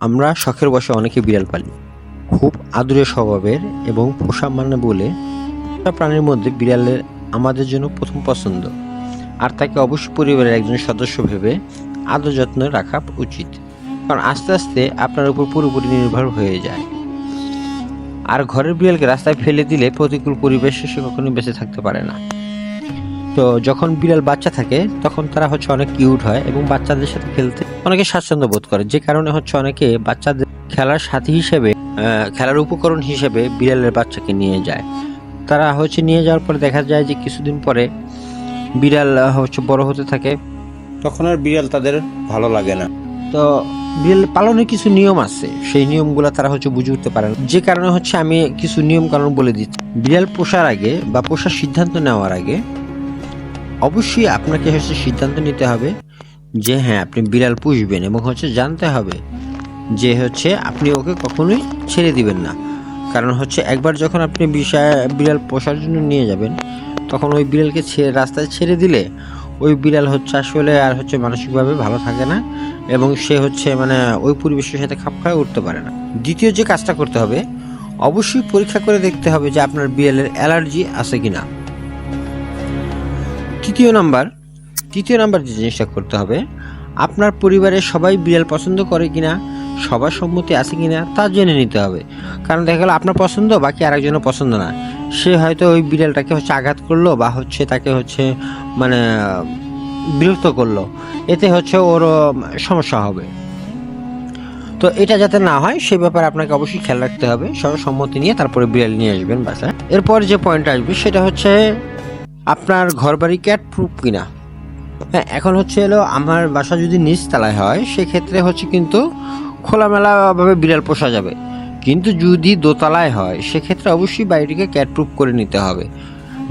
আমরা শখের বশে অনেকে বিড়াল পালি, খুব আদুরে স্বভাবের এবং পোষা মানে বলে প্রাণীর মধ্যে বিড়ালের আমাদের জন্য প্রথম পছন্দ, আর তাকে অবশ্যই পরিবারের একজন সদস্য ভেবে আদর যত্ন রাখা উচিত, কারণ আস্তে আস্তে আপনার উপর পুরোপুরি নির্ভর হয়ে যায়। আর ঘরের বিড়ালকে রাস্তায় ফেলে দিলে প্রতিকূল পরিবেশে সে কখনোই বেঁচে থাকতে পারে না। তো যখন বিড়াল বাচ্চা থাকে তখন তারা অনেক কিউট হয় এবং বাচ্চাদের সাথে খেলতে অনেকে স্বাচ্ছন্দ্য বোধ করে, যে কারণে অনেকে বাচ্চাদের খেলার সাথী হিসেবে, খেলার উপকরণ হিসেবে বিড়ালের বাচ্চাকে নিয়ে যায়। তারা নিয়ে যাওয়ার পরে দেখা যায় যে কিছুদিন পরে বিড়াল বড় হতে থাকে, তখন আর বিড়াল তাদের ভালো লাগে না। তো বিড়াল পালনের কিছু নিয়ম আছে, সেই নিয়মগুলো তারা বুঝে উঠতে পারে না, যে কারণে আমি কিছু নিয়ম কারণ বলে দিচ্ছি। বিড়াল পোষার আগে বা পোষার সিদ্ধান্ত নেওয়ার আগে অবশ্যই আপনাকে সিদ্ধান্ত নিতে হবে যে হ্যাঁ আপনি বিড়াল পুষবেন, এবং জানতে হবে যে আপনি ওকে কখনোই ছেড়ে দিবেন না। কারণ একবার যখন আপনি বিড়াল পোষার জন্য নিয়ে যাবেন, তখন ওই বিড়ালকে রাস্তায় ছেড়ে দিলে ওই বিড়াল আসলে আর মানসিকভাবে ভালো থাকে না, এবং সে ওই পরিবেশের সাথে খাপ খাওয়া উঠতে পারে না। দ্বিতীয় যে কাজটা করতে হবে, অবশ্যই পরীক্ষা করে দেখতে হবে যে আপনার বিড়ালের অ্যালার্জি আছে কিনা। তৃতীয় নাম্বার যে জিনিসটা করতে হবে, আপনার পরিবারের সবাই বিড়াল পছন্দ করে কিনা, সবার সম্মতি আছে কিনা তা জেনে নিতে হবে। কারণ দেখা গেল আপনার পছন্দ বাকি আরেকজনের পছন্দ না, সে হয়তো ওই বিড়ালটাকে আঘাত করলো বা তাকে বিরক্ত করলো, এতে ওর সমস্যা হবে। তো এটা যাতে না হয় সে ব্যাপারে আপনাকে অবশ্যই খেয়াল রাখতে হবে। সবার সম্মতি নিয়ে তারপরে বিড়াল নিয়ে আসবেন বাসায়। এরপর যে পয়েন্ট আসবে সেটা আপনার ঘরবাড়ি ক্যাট প্রুফ কিনা। হ্যাঁ, এখন আমার বাসা যদি নিচ তলায় হয় সেক্ষেত্রে কিন্তু খোলামেলাভাবে বিড়াল পোষা যাবে, কিন্তু যদি দোতলায় হয় সেক্ষেত্রে অবশ্যই বাড়িটিকে ক্যাট প্রুফ করে নিতে হবে।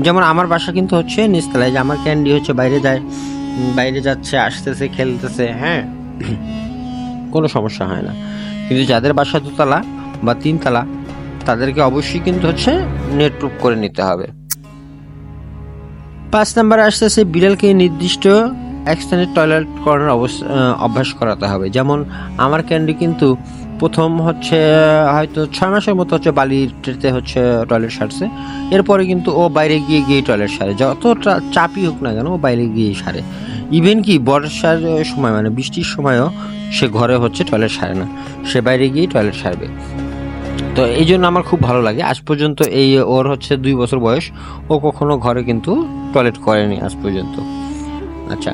যেমন আমার বাসা কিন্তু নিচতলায়, যে আমার ক্যান্ডি বাইরে যাচ্ছে, আসতেছে, খেলতেছে, হ্যাঁ কোনো সমস্যা হয় না। কিন্তু যাদের বাসা দোতলা বা তিনতলা তাদেরকে অবশ্যই কিন্তু নেট প্রুফ করে নিতে হবে। 5 নম্বরে আসতেছে বিড়ালকে নির্দিষ্ট এক স্থানে টয়লেট করার অভ্যাস করাতে হবে। যেমন আমার ক্যান্ডি কিন্তু প্রথম হয়তো 6 মাসের মতো বালিতে টয়লেট সারছে, এরপরে কিন্তু ও বাইরে গিয়ে টয়লেট সারে, যতটা চাপই হোক না কেন ও বাইরে গিয়ে সারে। ইভেন কি বর্ষার সময় বৃষ্টির সময়ও সে ঘরে টয়লেট সারে না, সে বাইরে গিয়ে টয়লেট সারবে। তো এই জন্য আমার খুব ভালো লাগে। আজ পর্যন্ত ওর 2 বছর বয়স, ও কখনো ঘরে কিন্তু টয়লেট করেনি আজ পর্যন্ত। আচ্ছা,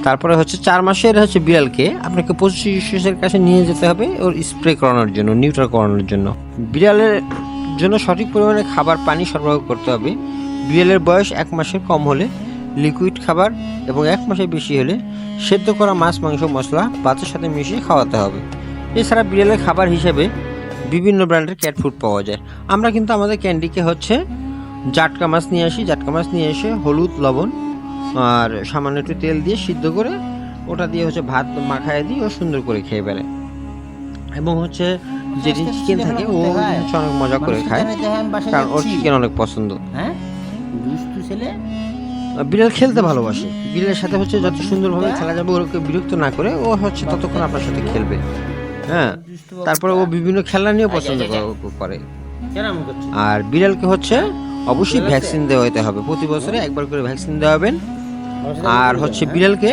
তারপরে 4 মাসের বিড়ালকে আপনাকে পশুচিকিৎসকের কাছে নিয়ে যেতে হবে ওর স্প্রে করানোর জন্য, নিউট্রাল করানোর জন্য। বিড়ালের জন্য সঠিক পরিমাণে খাবার পানি সরবরাহ করতে হবে। বিড়ালের বয়স 1 মাসের কম হলে লিকুইড খাবার, এবং 1 মাসের বেশি হলে সেদ্ধ করা মাছ, মাংস, মশলা ভাতের সাথে মিশিয়ে খাওয়াতে হবে। এছাড়া বিড়ালের খাবার হিসেবে বিভিন্ন ব্র্যান্ডের ক্যাট ফুড পাওয়া যায়। আমরা কিন্তু আমাদের ক্যান্ডিকে জাটকা মাছ নিয়ে আসি, জাটকা মাছ নিয়ে এসে হলুদ, লবণ আর সামান্য একটু তেল দিয়ে সিদ্ধ করে ওটা দিয়ে ভাত মাখায় দিই, ও সুন্দর করে খেয়ে ফেলে। এবং যেটি চিকেন থাকে ও অনেক মজা করে খায়, কারণ ওর চিকেন অনেক পছন্দ। বিড়াল খেলতে ভালোবাসে, বিড়ালের সাথে যত সুন্দরভাবে খেলা যাবে, ওকে বিরক্ত না করে ও ততক্ষণ আপনার সাথে খেলবে। হ্যাঁ, তারপরে ও বিভিন্ন খেলনা নিয়েও পছন্দ করে। আর বিড়ালকে অবশ্যই ভ্যাকসিন দেওয়াতে হবে, প্রতি বছরে একবার করে ভ্যাকসিন দেওয়াবেন। আর বিড়ালকে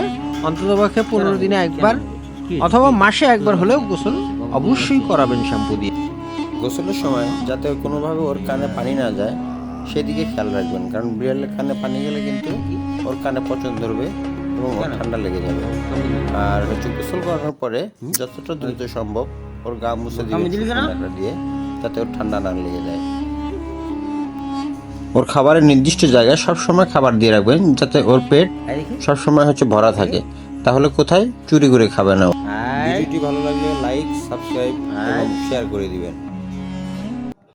অন্ততপক্ষে 15 দিনে একবার অথবা মাসে একবার হলেও গোসল অবশ্যই করাবেন শ্যাম্পু দিয়ে। গোসলের সময় যাতে কোনোভাবে ওর কানে পানি না যায় সেদিকে খেয়াল রাখবেন, কারণ বিড়ালের কানে পানি গেলে কিন্তু ওর কানে পচন ধরবে এবং ওর ঠান্ডা লেগে যাবে। আর গোসল করানোর পরে যতটা দ্রুত সম্ভব ওর গা মুছে দিয়ে যাতে ওর ঠান্ডা না লেগে যায়। ওর খাবারের নির্দিষ্ট জায়গায় সবসময় খাবার দিয়ে রাখবেন, যাতে ওর পেট সবসময় ভরা থাকে, তাহলে কোথায় চুরি করে খাবে না। ভিডিওটি ভালো লাগলে লাইক, সাবস্ক্রাইব এবং শেয়ার করে দিবেন।